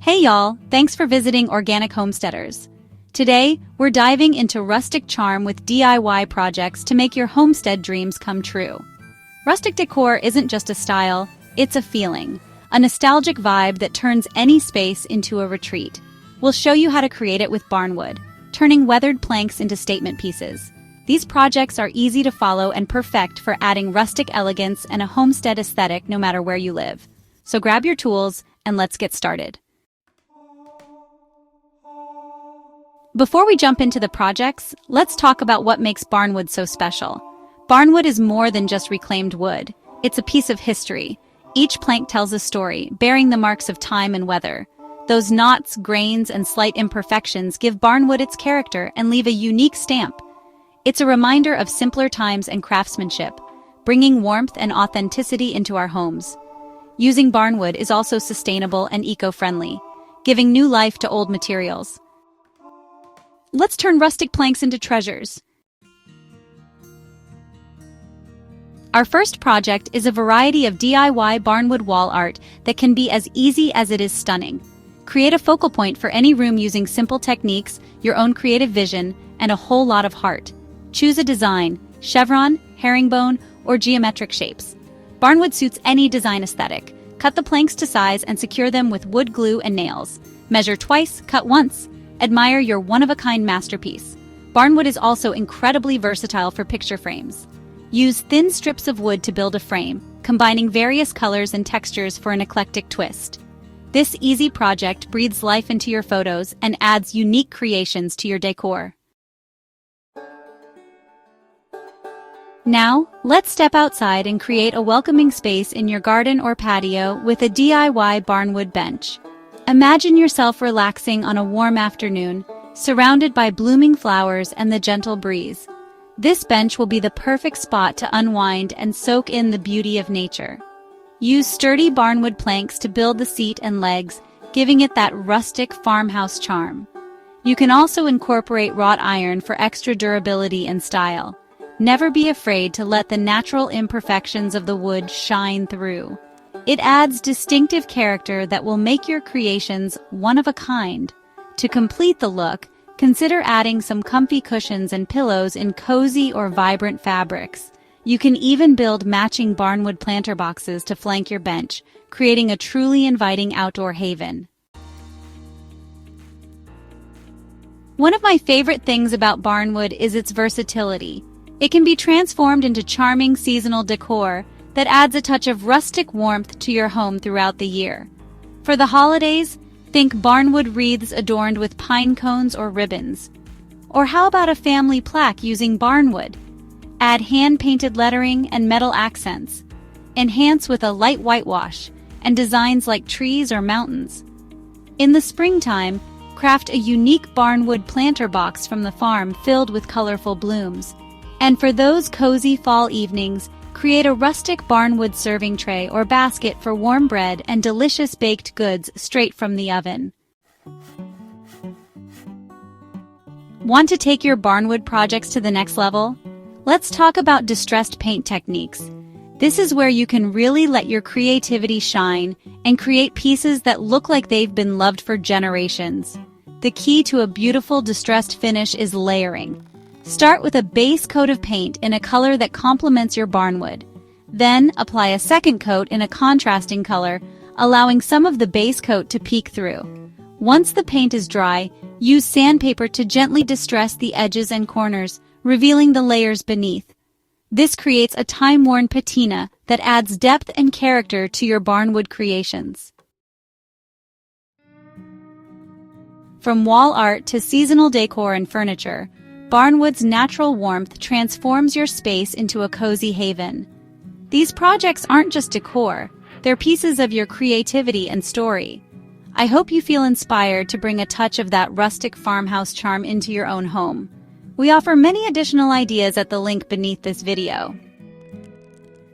Hey y'all, thanks for visiting Organic Homesteaders. Today, we're diving into Rustic Charm with DIY projects to make your homestead dreams come true. Rustic decor isn't just a style, it's a feeling, a nostalgic vibe that turns any space into a retreat. We'll show you how to create it with Barnwood, turning weathered planks into statement pieces. These projects are easy to follow and perfect for adding rustic elegance and a homestead aesthetic no matter where you live. So grab your tools and let's get started. Before we jump into the projects, let's talk about what makes Barnwood so special. Barnwood is more than just reclaimed wood. It's a piece of history. Each plank tells a story, bearing the marks of time and weather. Those knots, grains, and slight imperfections give Barnwood its character and leave a unique stamp. It's a reminder of simpler times and craftsmanship, bringing warmth and authenticity into our homes. Using Barnwood is also sustainable and eco-friendly, giving new life to old materials. Let's turn rustic planks into treasures. Our first project is a variety of DIY Barnwood wall art that can be as easy as it is stunning. Create a focal point for any room using simple techniques, your own creative vision, and a whole lot of heart. Choose a design: chevron, herringbone, or geometric shapes. Barnwood suits any design aesthetic. Cut the planks to size and secure them with wood glue and nails. Measure twice, cut once. Admire your one-of-a-kind masterpiece. Barnwood is also incredibly versatile for picture frames. Use thin strips of wood to build a frame, combining various colors and textures for an eclectic twist. This easy project breathes life into your photos and adds unique creations to your decor. Now, let's step outside and create a welcoming space in your garden or patio with a DIY Barnwood bench. Imagine yourself relaxing on a warm afternoon, surrounded by blooming flowers and the gentle breeze. This bench will be the perfect spot to unwind and soak in the beauty of nature. Use sturdy Barnwood planks to build the seat and legs, giving it that rustic farmhouse charm. You can also incorporate wrought iron for extra durability and style. Never be afraid to let the natural imperfections of the wood shine through. It adds distinctive character that will make your creations one of a kind. To complete the look, consider adding some comfy cushions and pillows in cozy or vibrant fabrics. You can even build matching Barnwood planter boxes to flank your bench, creating a truly inviting outdoor haven. One of my favorite things about Barnwood is its versatility. It can be transformed into charming seasonal decor that adds a touch of rustic warmth to your home throughout the year. For the holidays, think Barnwood wreaths adorned with pine cones or ribbons. Or how about a family plaque using Barnwood? Add hand-painted lettering and metal accents. Enhance with a light whitewash and designs like trees or mountains. In the springtime, craft a unique Barnwood planter box from the farm filled with colorful blooms. And for those cozy fall evenings, create a rustic Barnwood serving tray or basket for warm bread and delicious baked goods straight from the oven. Want to take your Barnwood projects to the next level? Let's talk about distressed paint techniques. This is where you can really let your creativity shine and create pieces that look like they've been loved for generations. The key to a beautiful distressed finish is layering. Start with a base coat of paint in a color that complements your Barnwood. Then apply a second coat in a contrasting color, allowing some of the base coat to peek through. Once the paint is dry, use sandpaper to gently distress the edges and corners, revealing the layers beneath. This creates a time-worn patina that adds depth and character to your Barnwood creations. From wall art to seasonal decor and furniture, Barnwood's natural warmth transforms your space into a cozy haven. These projects aren't just decor, they're pieces of your creativity and story. I hope you feel inspired to bring a touch of that rustic farmhouse charm into your own home. We offer many additional ideas at the link beneath this video.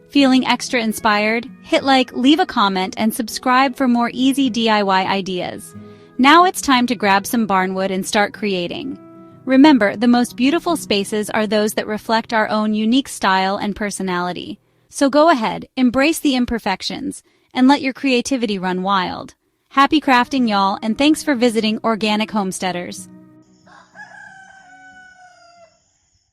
Feeling extra inspired? Hit like, leave a comment, and subscribe for more easy DIY ideas. Now it's time to grab some Barnwood and start creating. Remember, the most beautiful spaces are those that reflect our own unique style and personality. So go ahead, embrace the imperfections, and let your creativity run wild. Happy crafting, y'all, and thanks for visiting Organic Homesteaders.